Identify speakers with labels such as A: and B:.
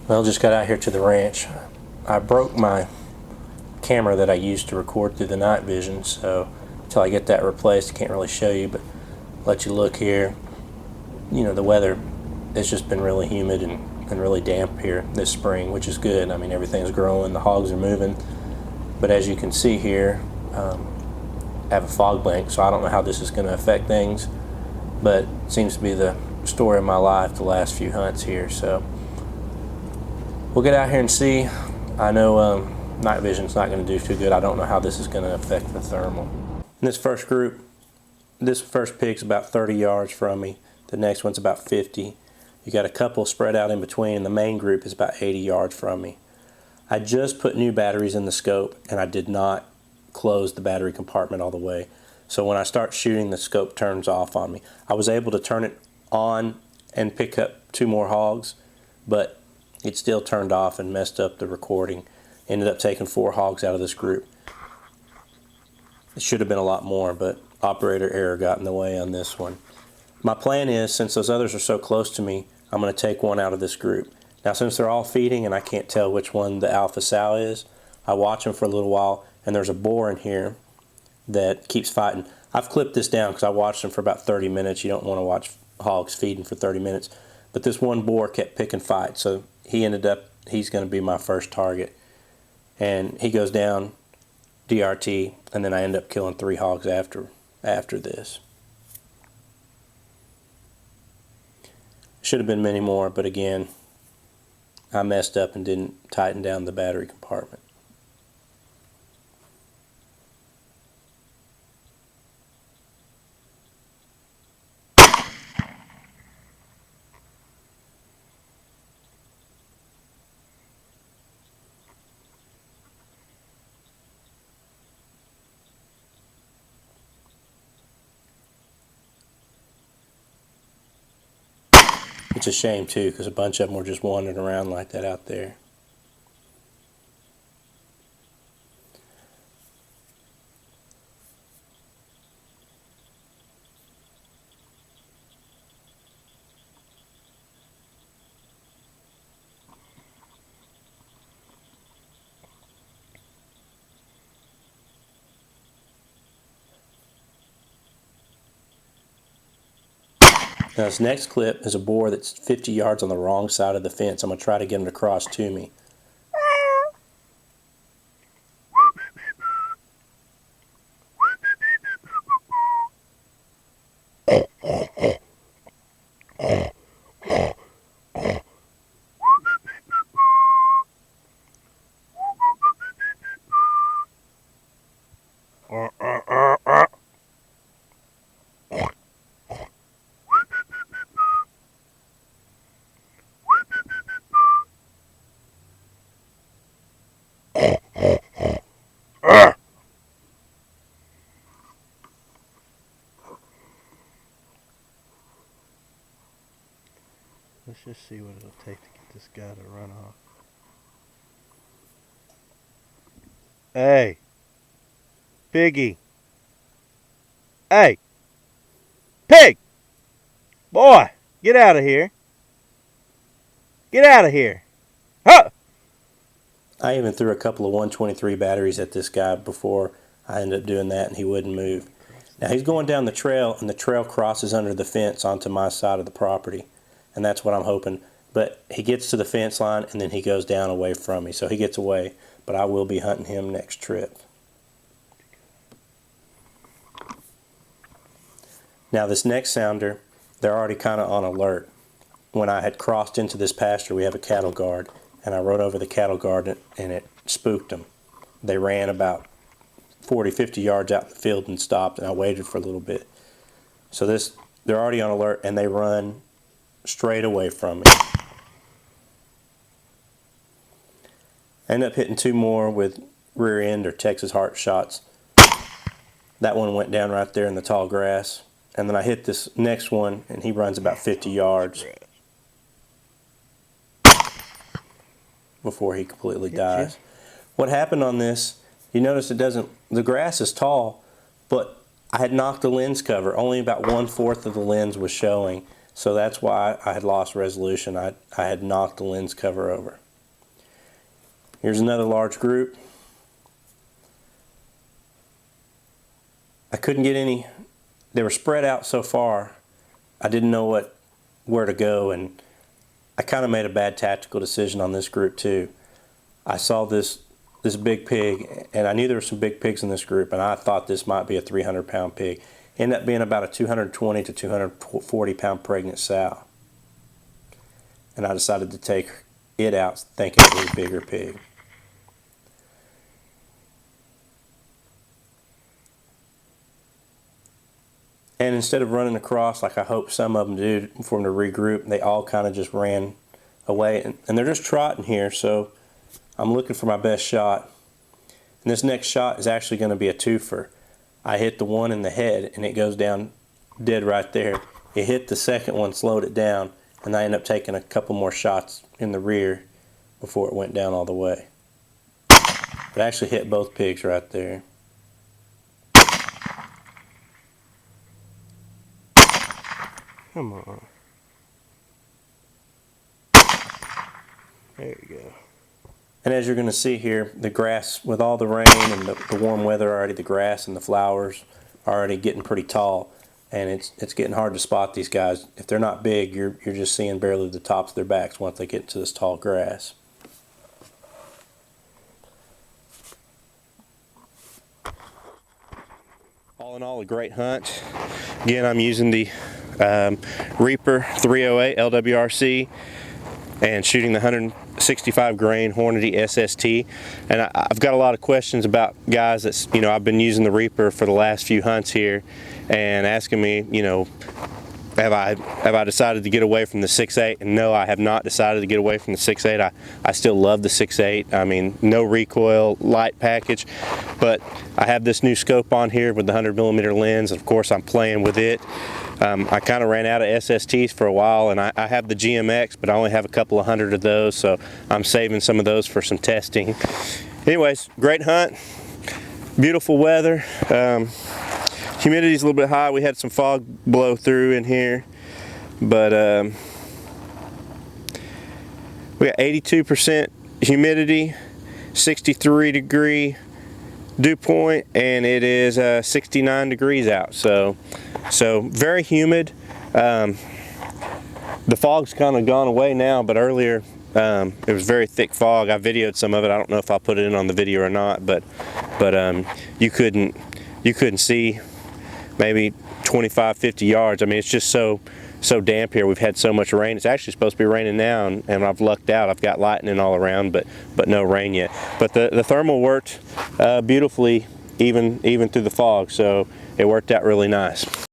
A: Well, just got out here to the ranch. I broke my camera that I used to record through the night vision, so until I get that replaced, I can't really show you, but let you look here. You know, the weather, it's just been really humid and really damp here this spring, which is good. I mean, everything's growing, the hogs are moving, but as you can see here, I have a fog bank, so I don't know how this is going to affect things, but it seems to be the story of my life the last few hunts here. So we'll get out here and see. I know night vision's not going to do too good. I don't know how this is going to affect the thermal. In this first group, this first pig's about 30 yards from me. The next one's about 50. You got a couple spread out in between, and the main group is about 80 yards from me. I just put new batteries in the scope, and I did not close the battery compartment all the way. So when I start shooting, the scope turns off on me. I was able to turn it on and pick up 2 more hogs, but it still turned off and messed up the recording. Ended up taking 4 hogs out of this group. It should have been a lot more, but operator error got in the way on this one. My plan is, since those others are so close to me, I'm going to take one out of this group. Now, since they're all feeding and I can't tell which one the alpha sow is, I watch them for a little while, and there's a boar in here that keeps fighting. I've clipped this down because I watched them for about 30 minutes. You don't want to watch hogs feeding for 30 minutes. But this one boar kept picking fights, so he's going to be my first target. And he goes down, DRT, and then I end up killing 3 hogs after this. Should have been many more, but again, I messed up and didn't tighten down the battery compartment. It's a shame too, because a bunch of them were just wandering around like that out there. Now this next clip is a boar that's 50 yards on the wrong side of the fence. I'm going to try to get him to cross to me. Let's just see what it'll take to get this guy to run off. Hey, piggy. Hey, pig. Boy, get out of here. Get out of here. Huh! I even threw a couple of 123 batteries at this guy before I ended up doing that, and he wouldn't move. Now he's going down the trail, and the trail crosses under the fence onto my side of the property. And that's what I'm hoping. But he gets to the fence line, and then he goes down away from me. So he gets away, but I will be hunting him next trip. Now this next sounder, they're already kind of on alert. When I had crossed into this pasture, we have a cattle guard, and I rode over the cattle guard, and it spooked them. They ran about 40, 50 yards out in the field and stopped, and I waited for a little bit. So they're already on alert, and they run straight away from me. I ended up hitting 2 more with rear end or Texas heart shots. That one went down right there in the tall grass. And then I hit this next one, and he runs about 50 yards before he completely dies. What happened on this, you notice the grass is tall, but I had knocked the lens cover. Only about 1/4 of the lens was showing. So that's why I had lost resolution. I had knocked the lens cover over. Here's another large group. I couldn't get any, they were spread out so far, I didn't know where to go, and I kind of made a bad tactical decision on this group too. I saw this big pig, and I knew there were some big pigs in this group, and I thought this might be a 300-pound pig. Ended up being about a 220 to 240-pound pregnant sow. And I decided to take it out thinking it was a bigger pig. And instead of running across like I hope some of them do for them to regroup, they all kind of just ran away. And they're just trotting here, so I'm looking for my best shot. And this next shot is actually going to be a twofer. I hit the one in the head and it goes down dead right there. It hit the second one, slowed it down, and I ended up taking a couple more shots in the rear before it went down all the way. It actually hit both pigs right there. Come on. There you go. And as you're going to see here, the grass, with all the rain and the warm weather already, the grass and the flowers are already getting pretty tall. And it's getting hard to spot these guys. If they're not big, you're just seeing barely the tops of their backs once they get into this tall grass. All in all, a great hunt. Again, I'm using the Repr 308 LWRC and shooting the 165 grain Hornady SST. And I've got a lot of questions about guys that's, I've been using the Repr for the last few hunts here and asking me, have I decided to get away from the 6.8? And no, I have not decided to get away from the 6.8. I still love the 6.8. I mean, no recoil, light package, but I have this new scope on here with the 100mm lens. Of course, I'm playing with it. I kind of ran out of SSTs for a while, and I have the GMX, but I only have a couple of hundred of those, so I'm saving some of those for some testing. Anyways, great hunt, beautiful weather. Humidity's a little bit high. We had some fog blow through in here, but we got 82% humidity, 63-degree dew point, and it is 69 degrees out. So very humid. The fog's kind of gone away now, but earlier it was very thick fog. I videoed some of it. I don't know if I'll put it in on the video or not, but you couldn't see maybe 25-50 yards. I mean, it's just so damp here. We've had so much rain. It's actually supposed to be raining now, and I've lucked out. I've got lightning all around, but no rain yet. But the thermal worked beautifully even through the fog, so it worked out really nice.